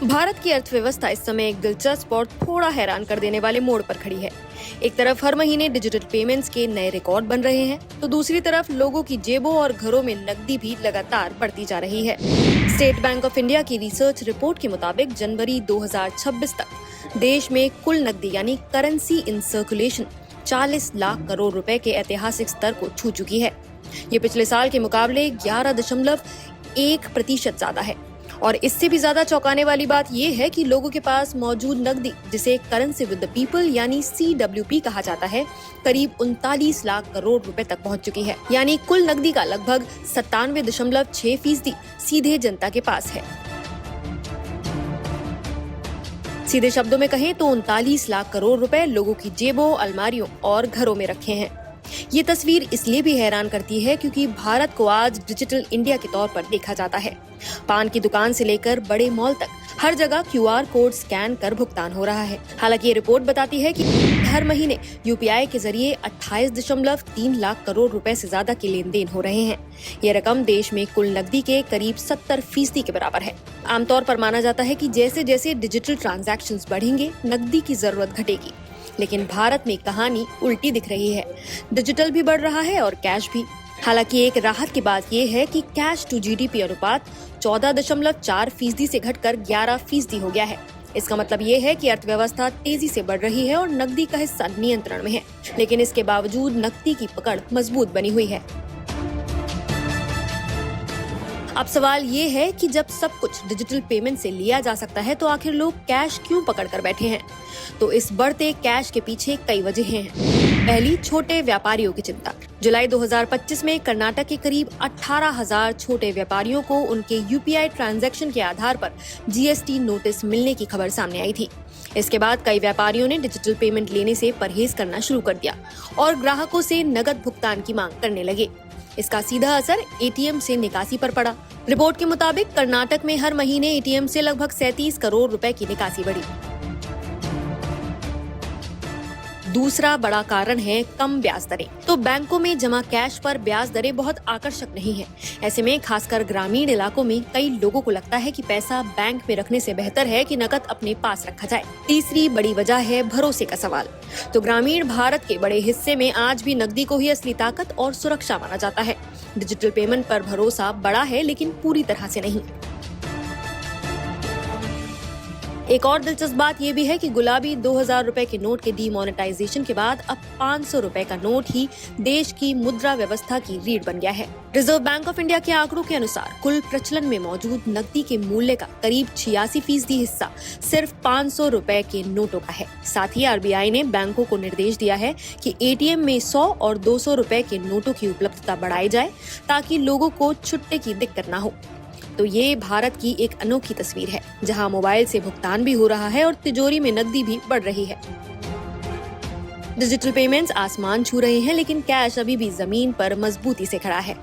भारत की अर्थव्यवस्था इस समय एक दिलचस्प और थोड़ा हैरान कर देने वाले मोड़ पर खड़ी है। एक तरफ हर महीने डिजिटल पेमेंट्स के नए रिकॉर्ड बन रहे हैं, तो दूसरी तरफ लोगों की जेबों और घरों में नकदी भी लगातार बढ़ती जा रही है। स्टेट बैंक ऑफ इंडिया की रिसर्च रिपोर्ट के मुताबिक जनवरी 2026 तक देश में कुल नकदी यानी currency in circulation 40 lakh crore रुपए के ऐतिहासिक स्तर को छू चुकी है। ये पिछले साल के मुकाबले 11.1% ज्यादा है। और इससे भी ज्यादा चौंकाने वाली बात यह है कि लोगों के पास मौजूद नकदी, जिसे करेंसी विद द पीपल यानी CWP कहा जाता है, करीब 39 लाख करोड़ रुपए तक पहुंच चुकी है। यानी कुल नकदी का लगभग 97.6% सीधे जनता के पास है। सीधे शब्दों में कहें तो 39 लाख करोड़ रुपए लोगों की जेबों, अलमारियों और घरों में रखे हैं। ये तस्वीर इसलिए भी हैरान करती है क्योंकि भारत को आज डिजिटल इंडिया के तौर पर देखा जाता है। पान की दुकान से लेकर बड़े मॉल तक हर जगह QR कोड स्कैन कर भुगतान हो रहा है। हालांकि ये रिपोर्ट बताती है कि हर महीने UPI के जरिए 28.3 लाख करोड़ रुपए से ज्यादा के लेन देन हो रहे हैं। ये रकम देश में कुल नकदी के करीब 70% के बराबर है। आमतौर पर माना जाता है कि जैसे जैसे डिजिटल ट्रांजैक्शंस बढ़ेंगे, नकदी की जरूरत घटेगी। लेकिन भारत में कहानी उल्टी दिख रही है। डिजिटल भी बढ़ रहा है और कैश भी। हालांकि एक राहत की बात यह है कि कैश टू GDP अनुपात 14.4% से घटकर 11% हो गया है। इसका मतलब ये है कि अर्थव्यवस्था तेजी से बढ़ रही है और नकदी का हिस्सा नियंत्रण में है। लेकिन इसके बावजूद नकदी की पकड़ मजबूत बनी हुई है। अब सवाल ये है कि जब सब कुछ डिजिटल पेमेंट से लिया जा सकता है, तो आखिर लोग कैश क्यों पकड़ कर बैठे हैं? तो इस बढ़ते कैश के पीछे कई वजहें हैं। पहली, छोटे व्यापारियों की चिंता। जुलाई 2025 में कर्नाटक के करीब 18,000 छोटे व्यापारियों को उनके UPI ट्रांजैक्शन के आधार पर GST नोटिस मिलने की खबर सामने आई थी। इसके बाद कई व्यापारियों ने डिजिटल पेमेंट लेने से परहेज करना शुरू कर दिया और ग्राहकों से नकद भुगतान की मांग करने लगे। इसका सीधा असर ATM से निकासी पर पड़ा। रिपोर्ट के मुताबिक कर्नाटक में हर महीने ATM से लगभग 37 करोड़ रुपए की निकासी बढ़ी। दूसरा बड़ा कारण है कम ब्याज दरें। तो बैंकों में जमा कैश पर ब्याज दरें बहुत आकर्षक नहीं है। ऐसे में खासकर ग्रामीण इलाकों में कई लोगों को लगता है कि पैसा बैंक में रखने से बेहतर है कि नकद अपने पास रखा जाए। तीसरी बड़ी वजह है भरोसे का सवाल। तो ग्रामीण भारत के बड़े हिस्से में आज भी नकदी को ही असली ताकत और सुरक्षा माना जाता है। डिजिटल पेमेंट पर भरोसा बड़ा है, लेकिन पूरी तरह से नहीं। एक और दिलचस्प बात यह भी है कि गुलाबी 2000 रुपए के नोट के डीमोनेटाइजेशन के बाद अब 500 रुपए का नोट ही देश की मुद्रा व्यवस्था की रीढ़ बन गया है। रिजर्व बैंक ऑफ इंडिया के आंकड़ों के अनुसार कुल प्रचलन में मौजूद नकदी के मूल्य का करीब 86% हिस्सा सिर्फ 500 रुपए के नोटों का है। साथ ही RBI ने बैंकों को निर्देश दिया है कि ATM में 100 और 200 रुपए के नोटों की उपलब्धता बढ़ाई जाए, ताकि लोगों को छुट्टे की दिक्कत न हो। तो ये भारत की एक अनोखी तस्वीर है, जहां मोबाइल से भुगतान भी हो रहा है और तिजोरी में नकदी भी बढ़ रही है। डिजिटल पेमेंट्स आसमान छू रहे हैं, लेकिन कैश अभी भी जमीन पर मजबूती से खड़ा है।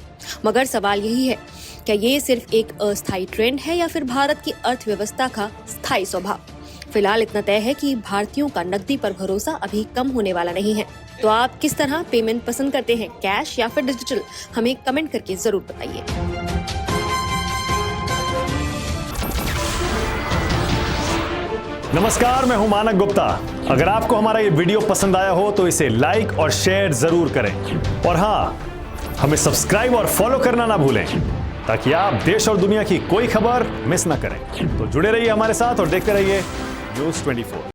मगर सवाल यही है, क्या ये सिर्फ एक अस्थायी ट्रेंड है या फिर भारत की अर्थव्यवस्था का स्थायी स्वभाव? फिलहाल इतना तय है कि भारतीयों का नकदी पर भरोसा अभी कम होने वाला नहीं है। तो आप किस तरह पेमेंट पसंद करते हैं, कैश या फिर डिजिटल? हमें कमेंट करके जरूर बताइए। नमस्कार, मैं हूं मानक गुप्ता। अगर आपको हमारा ये वीडियो पसंद आया हो तो इसे लाइक और शेयर जरूर करें। और हाँ, हमें सब्सक्राइब और फॉलो करना ना भूलें, ताकि आप देश और दुनिया की कोई खबर मिस ना करें। तो जुड़े रहिए हमारे साथ और देखते रहिए News 24।